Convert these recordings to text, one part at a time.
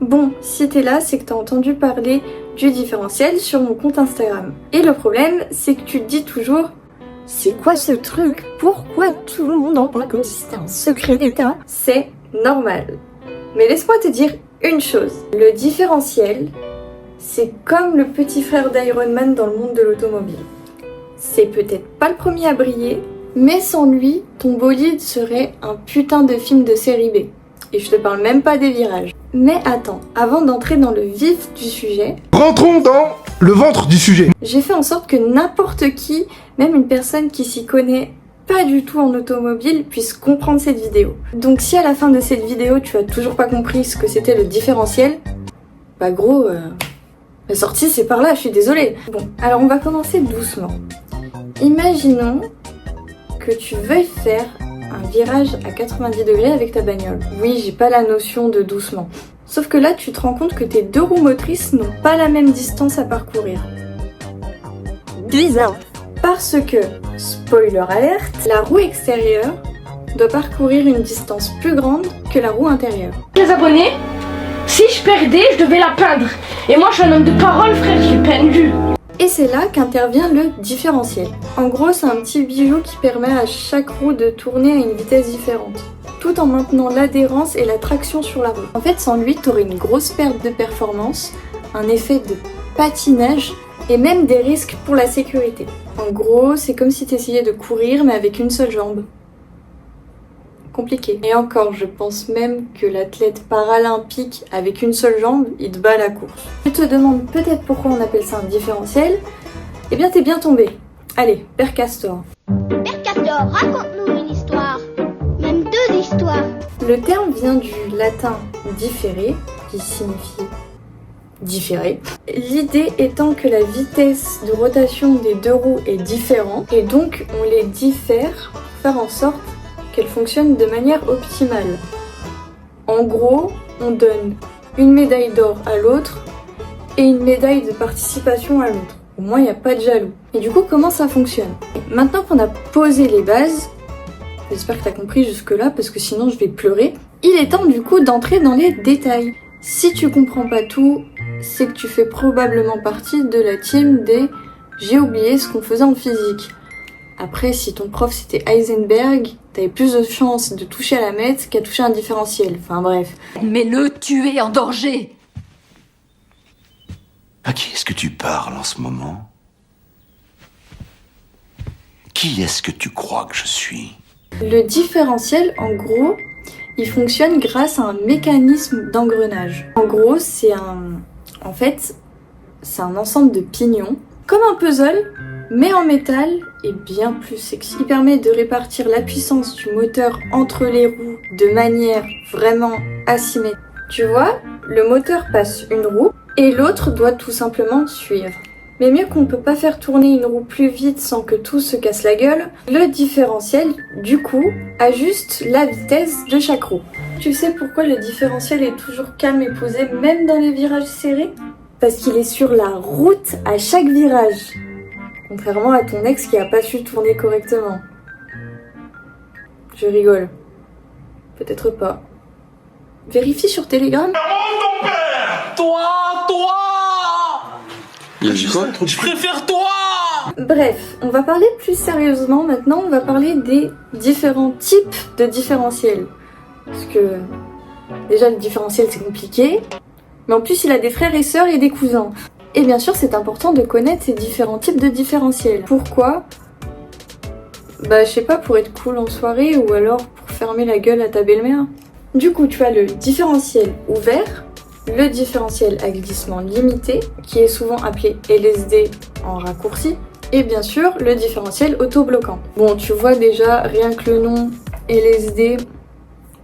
Bon, si t'es là, c'est que t'as entendu parler du différentiel sur mon compte Instagram. Et le problème, c'est que tu te dis toujours « C'est quoi ce truc? Pourquoi tout le monde en parle comme si c'était un secret d'État ?» C'est normal. Mais laisse-moi te dire une chose. Le différentiel, c'est comme le petit frère d'Iron Man dans le monde de l'automobile. C'est peut-être pas le premier à briller, mais sans lui, ton bolide serait un putain de film de série B. Et je te parle même pas des virages. Mais attends, avant d'entrer dans le vif du sujet... Rentrons dans le ventre du sujet. J'ai fait en sorte que n'importe qui, même une personne qui s'y connaît pas du tout en automobile, puisse comprendre cette vidéo. Donc si à la fin de cette vidéo, tu as toujours pas compris ce que c'était le différentiel, bah gros, la sortie c'est par là, je suis désolée. Bon, alors on va commencer doucement. Imaginons que tu veuilles faire un virage à 90 degrés avec ta bagnole. Oui, j'ai pas la notion de doucement. Sauf que là, tu te rends compte que tes deux roues motrices n'ont pas la même distance à parcourir. Bizarre. Parce que, spoiler alerte, la roue extérieure doit parcourir une distance plus grande que la roue intérieure. Les abonnés, si je perdais, je devais la peindre. Et moi, je suis un homme de parole, frère, je l'ai peindue. Et c'est là qu'intervient le différentiel. En gros, c'est un petit bijou qui permet à chaque roue de tourner à une vitesse différente, tout en maintenant l'adhérence et la traction sur la roue. En fait, sans lui, t'aurais une grosse perte de performance, un effet de patinage et même des risques pour la sécurité. En gros, c'est comme si t'essayais de courir mais avec une seule jambe. Compliqué. Et encore, je pense même que l'athlète paralympique avec une seule jambe, il te bat à la course. Tu te demandes peut-être pourquoi on appelle ça un différentiel. Eh bien, t'es bien tombé. Allez, Père Castor. Père Castor, raconte-nous une histoire. Même deux histoires. Le terme vient du latin différer, qui signifie différer. L'idée étant que la vitesse de rotation des deux roues est différente, et donc on les diffère pour faire en sorte qu'elle fonctionne de manière optimale. En gros, on donne une médaille d'or à l'autre et une médaille de participation à l'autre. Au moins, il n'y a pas de jaloux. Et du coup, comment ça fonctionne? Maintenant qu'on a posé les bases, j'espère que tu as compris jusque-là parce que sinon je vais pleurer, il est temps du coup d'entrer dans les détails. Si tu comprends pas tout, c'est que tu fais probablement partie de la team des « j'ai oublié ce qu'on faisait en physique ». Après, si ton prof c'était Heisenberg, t'avais plus de chances de toucher à la mètre qu'à toucher un différentiel. Enfin bref. Mais le tuer en danger. À qui est-ce que tu parles en ce moment? Qui est-ce que tu crois que je suis? Le différentiel, en gros, il fonctionne grâce à un mécanisme d'engrenage. En gros, c'est un ensemble de pignons, comme un puzzle, mais en métal et bien plus sexy. Il permet de répartir la puissance du moteur entre les roues de manière vraiment asymétrique. Tu vois, le moteur passe une roue et l'autre doit tout simplement suivre. Mais mieux qu'on ne peut pas faire tourner une roue plus vite sans que tout se casse la gueule, le différentiel, du coup, ajuste la vitesse de chaque roue. Tu sais pourquoi le différentiel est toujours calme et posé même dans les virages serrés? Parce qu'il est sur la route à chaque virage. Contrairement à ton ex qui a pas su tourner correctement. Je rigole. Peut-être pas. Vérifie sur Telegram. Toi Il a dit quoi? Je préfère toi. Bref, on va parler plus sérieusement maintenant, on va parler des différents types de différentiels. Parce que déjà le différentiel c'est compliqué, mais en plus il a des frères et sœurs et des cousins. Et bien sûr c'est important de connaître ces différents types de différentiels. Pourquoi? Bah je sais pas, pour être cool en soirée ou alors pour fermer la gueule à ta belle-mère. Du coup tu as le différentiel ouvert, le différentiel à glissement limité, qui est souvent appelé LSD en raccourci, et bien sûr le différentiel autobloquant. Bon, tu vois déjà, rien que le nom LSD,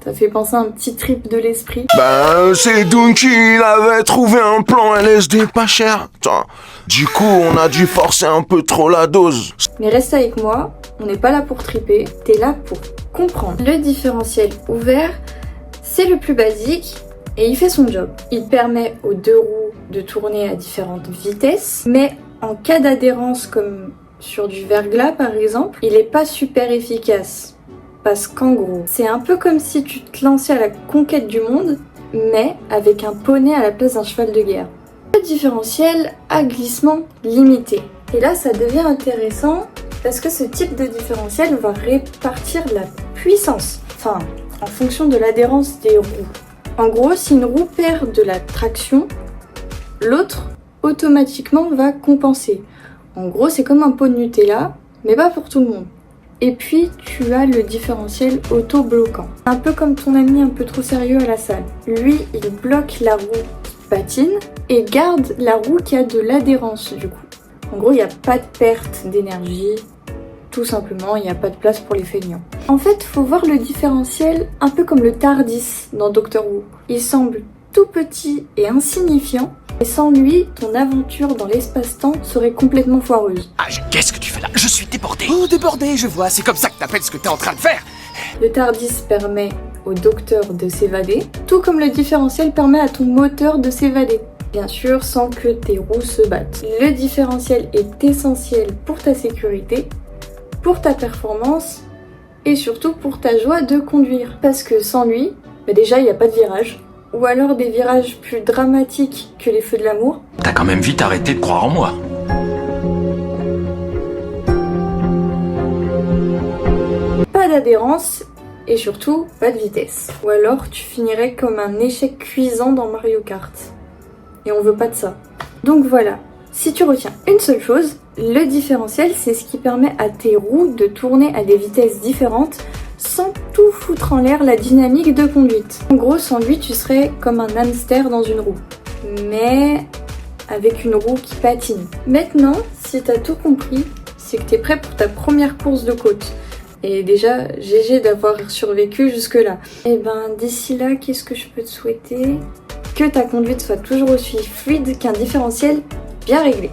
ça fait penser à un petit trip de l'esprit. Ben, c'est donc qu'il avait trouvé un plan LSD pas cher. Putain. Du coup, on a dû forcer un peu trop la dose. Mais reste avec moi, on n'est pas là pour triper, t'es là pour comprendre. Le différentiel ouvert, c'est le plus basique, et il fait son job. Il permet aux deux roues de tourner à différentes vitesses, mais en cas d'adhérence comme sur du verglas par exemple, il n'est pas super efficace. Parce qu'en gros, c'est un peu comme si tu te lançais à la conquête du monde, mais avec un poney à la place d'un cheval de guerre. Le différentiel a glissement limité. Et là, ça devient intéressant parce que ce type de différentiel va répartir la puissance, enfin, en fonction de l'adhérence des roues. En gros, si une roue perd de la traction, l'autre automatiquement va compenser. En gros, c'est comme un pot de Nutella, mais pas pour tout le monde. Et puis, tu as le différentiel auto-bloquant. Un peu comme ton ami un peu trop sérieux à la salle. Lui, il bloque la roue qui patine et garde la roue qui a de l'adhérence du coup. En gros, il n'y a pas de perte d'énergie. Tout simplement, il n'y a pas de place pour les feignants. En fait, faut voir le différentiel un peu comme le TARDIS dans Doctor Who. Il semble tout petit et insignifiant, et sans lui, ton aventure dans l'espace-temps serait complètement foireuse. Ah, qu'est-ce que tu fais là? Je suis débordé. Oh, débordé, je vois, c'est comme ça que t'appelles ce que t'es en train de faire. Le TARDIS permet au docteur de s'évader, tout comme le différentiel permet à ton moteur de s'évader. Bien sûr, sans que tes roues se battent. Le différentiel est essentiel pour ta sécurité, pour ta performance et surtout pour ta joie de conduire. Parce que sans lui, déjà il n'y a pas de virage. Ou alors des virages plus dramatiques que les feux de l'amour. T'as quand même vite arrêté de croire en moi. Pas d'adhérence et surtout pas de vitesse. Ou alors tu finirais comme un échec cuisant dans Mario Kart. Et on veut pas de ça. Donc voilà, si tu retiens une seule chose, le différentiel c'est ce qui permet à tes roues de tourner à des vitesses différentes sans tout foutre en l'air la dynamique de conduite. En gros, sans lui, tu serais comme un hamster dans une roue, mais avec une roue qui patine. Maintenant, si t'as tout compris, c'est que t'es prêt pour ta première course de côte. Et déjà, GG d'avoir survécu jusque-là. Et ben, d'ici là, qu'est-ce que je peux te souhaiter? Que ta conduite soit toujours aussi fluide qu'un différentiel bien réglé.